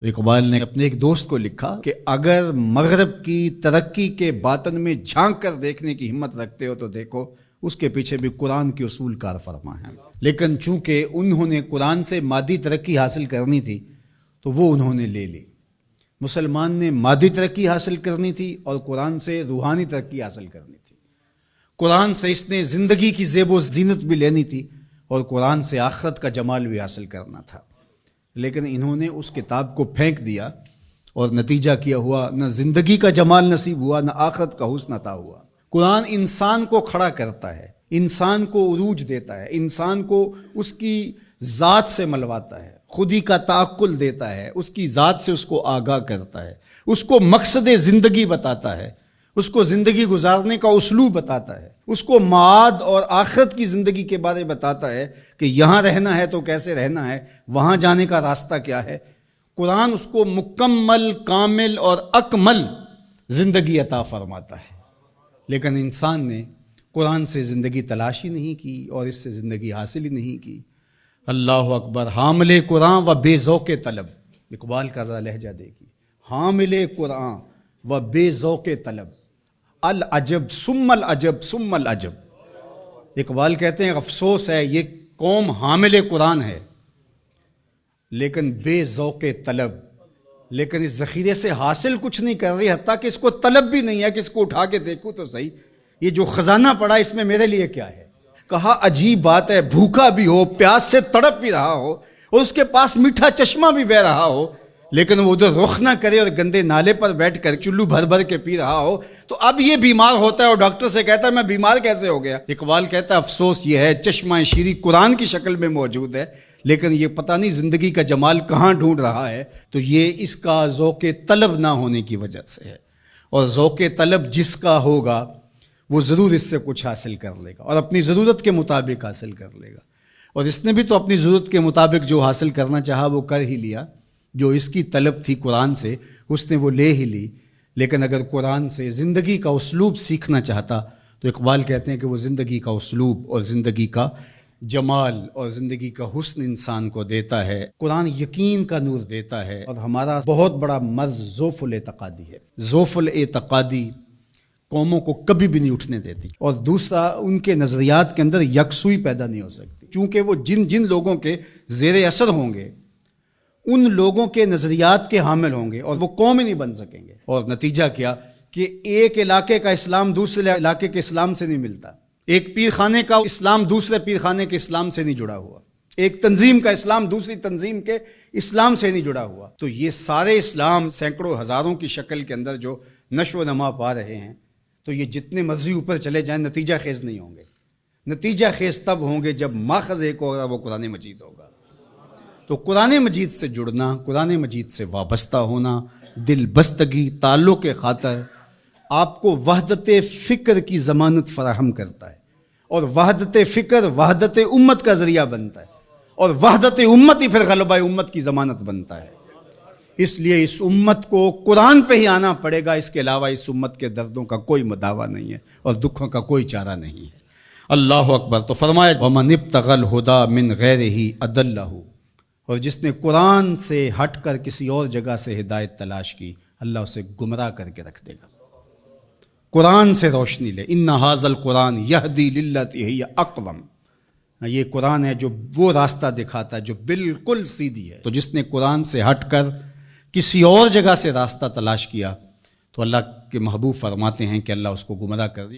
اقبال نے اپنے ایک دوست کو لکھا کہ اگر مغرب کی ترقی کے باطن میں جھانک کر دیکھنے کی ہمت رکھتے ہو تو دیکھو اس کے پیچھے بھی قرآن کے اصول کار فرما ہے، لیکن چونکہ انہوں نے قرآن سے مادی ترقی حاصل کرنی تھی تو وہ انہوں نے لے لی۔ مسلمان نے مادی ترقی حاصل کرنی تھی اور قرآن سے روحانی ترقی حاصل کرنی تھی۔ قرآن سے اس نے زندگی کی زیب و زینت بھی لینی تھی اور قرآن سے آخرت کا جمال بھی حاصل کرنا تھا، لیکن انہوں نے اس کتاب کو پھینک دیا اور نتیجہ کیا ہوا نہ زندگی کا جمال نصیب ہوا نہ آخرت کا حسن عطا ہوا۔ قرآن انسان کو کھڑا کرتا ہے، انسان کو عروج دیتا ہے، انسان کو اس کی ذات سے ملواتا ہے، خودی کا تعقل دیتا ہے، اس کی ذات سے اس کو آگاہ کرتا ہے، اس کو مقصد زندگی بتاتا ہے، اس کو زندگی گزارنے کا اسلوب بتاتا ہے، اس کو معاد اور آخرت کی زندگی کے بارے بتاتا ہے کہ یہاں رہنا ہے تو کیسے رہنا ہے، وہاں جانے کا راستہ کیا ہے۔ قرآن اس کو مکمل، کامل اور اکمل زندگی عطا فرماتا ہے، لیکن انسان نے قرآن سے زندگی تلاش ہی نہیں کی اور اس سے زندگی حاصل ہی نہیں کی۔ اللہ اکبر، حامل قرآن و بے ذوق طلب، اقبال کا ذرا لہجہ دیکھیے، حامل قرآن و بے ذوق طلب، العجب ثم العجب ثم العجب۔ اقبال کہتے ہیں افسوس ہے یہ قوم حامل قرآن ہے لیکن بے ذوق طلب، لیکن اس ذخیرے سے حاصل کچھ نہیں کر رہی، حتیٰ کہ اس کو طلب بھی نہیں ہے کہ اس کو اٹھا کے دیکھوں تو صحیح یہ جو خزانہ پڑا اس میں میرے لیے کیا ہے۔ کہا عجیب بات ہے، بھوکا بھی ہو، پیاس سے تڑپ بھی رہا ہو اور اس کے پاس میٹھا چشمہ بھی بہہ رہا ہو، لیکن وہ ادھر رخ نہ کرے اور گندے نالے پر بیٹھ کر چلو بھر بھر کے پی رہا ہو، تو اب یہ بیمار ہوتا ہے اور ڈاکٹر سے کہتا ہے میں بیمار کیسے ہو گیا۔ اقبال کہتا ہے افسوس یہ ہے چشمہ شیری قرآن کی شکل میں موجود ہے لیکن یہ پتہ نہیں زندگی کا جمال کہاں ڈھونڈ رہا ہے، تو یہ اس کا ذوق طلب نہ ہونے کی وجہ سے ہے، اور ذوق طلب جس کا ہوگا وہ ضرور اس سے کچھ حاصل کر لے گا اور اپنی ضرورت کے مطابق حاصل کر لے گا، اور اس نے بھی تو اپنی ضرورت کے مطابق جو حاصل کرنا چاہا وہ کر ہی لیا۔ جو اس کی طلب تھی قرآن سے اس نے وہ لے ہی لی، لیکن اگر قرآن سے زندگی کا اسلوب سیکھنا چاہتا تو اقبال کہتے ہیں کہ وہ زندگی کا اسلوب اور زندگی کا جمال اور زندگی کا حسن انسان کو دیتا ہے۔ قرآن یقین کا نور دیتا ہے، اور ہمارا بہت بڑا مرض ذوف الاعتقادی ہے۔ ذوف الاعتقادی قوموں کو کبھی بھی نہیں اٹھنے دیتی، اور دوسرا ان کے نظریات کے اندر یکسوئی پیدا نہیں ہو سکتی، چونکہ وہ جن لوگوں کے زیر اثر ہوں گے ان لوگوں کے نظریات کے حامل ہوں گے اور وہ قوم ہی نہیں بن سکیں گے۔ اور نتیجہ کیا کہ ایک علاقے کا اسلام دوسرے علاقے کے اسلام سے نہیں ملتا، ایک پیر خانے کا اسلام دوسرے پیر خانے کے اسلام سے نہیں جڑا ہوا، ایک تنظیم کا اسلام دوسری تنظیم کے اسلام سے نہیں جڑا ہوا۔ تو یہ سارے اسلام سینکڑوں ہزاروں کی شکل کے اندر جو نشو و نما پا رہے ہیں، تو یہ جتنے مرضی اوپر چلے جائیں نتیجہ خیز نہیں ہوں گے۔ نتیجہ خیز تب ہوں گے جب ماخذ ایک ہوگا، وہ قرآن مجید ہوگا۔ تو قرآن مجید سے جڑنا، قرآن مجید سے وابستہ ہونا، دل بستگی تعلق کے خاطر آپ کو وحدت فکر کی ضمانت فراہم کرتا ہے، اور وحدت فکر وحدت امت کا ذریعہ بنتا ہے، اور وحدت امت ہی پھر غلبہ امت کی ضمانت بنتا ہے۔ اس لیے اس امت کو قرآن پہ ہی آنا پڑے گا، اس کے علاوہ اس امت کے دردوں کا کوئی مداوع نہیں ہے اور دکھوں کا کوئی چارہ نہیں ہے۔ اللہ اکبر۔ تو فرمایا وَمَنِ ابْتَغَى الْهُدَى مِنْ غَيْرِهِ أَضَلَّهُ، اور جس نے قرآن سے ہٹ کر کسی اور جگہ سے ہدایت تلاش کی اللہ اسے گمراہ کر کے رکھ دے گا۔ قرآن سے روشنی لے، ان ھذا القرآن یہدی للتی ہی اقوم، یہ قرآن ہے جو وہ راستہ دکھاتا ہے جو بالکل سیدھی ہے۔ تو جس نے قرآن سے ہٹ کر کسی اور جگہ سے راستہ تلاش کیا تو اللہ کے محبوب فرماتے ہیں کہ اللہ اس کو گمراہ کر دیا۔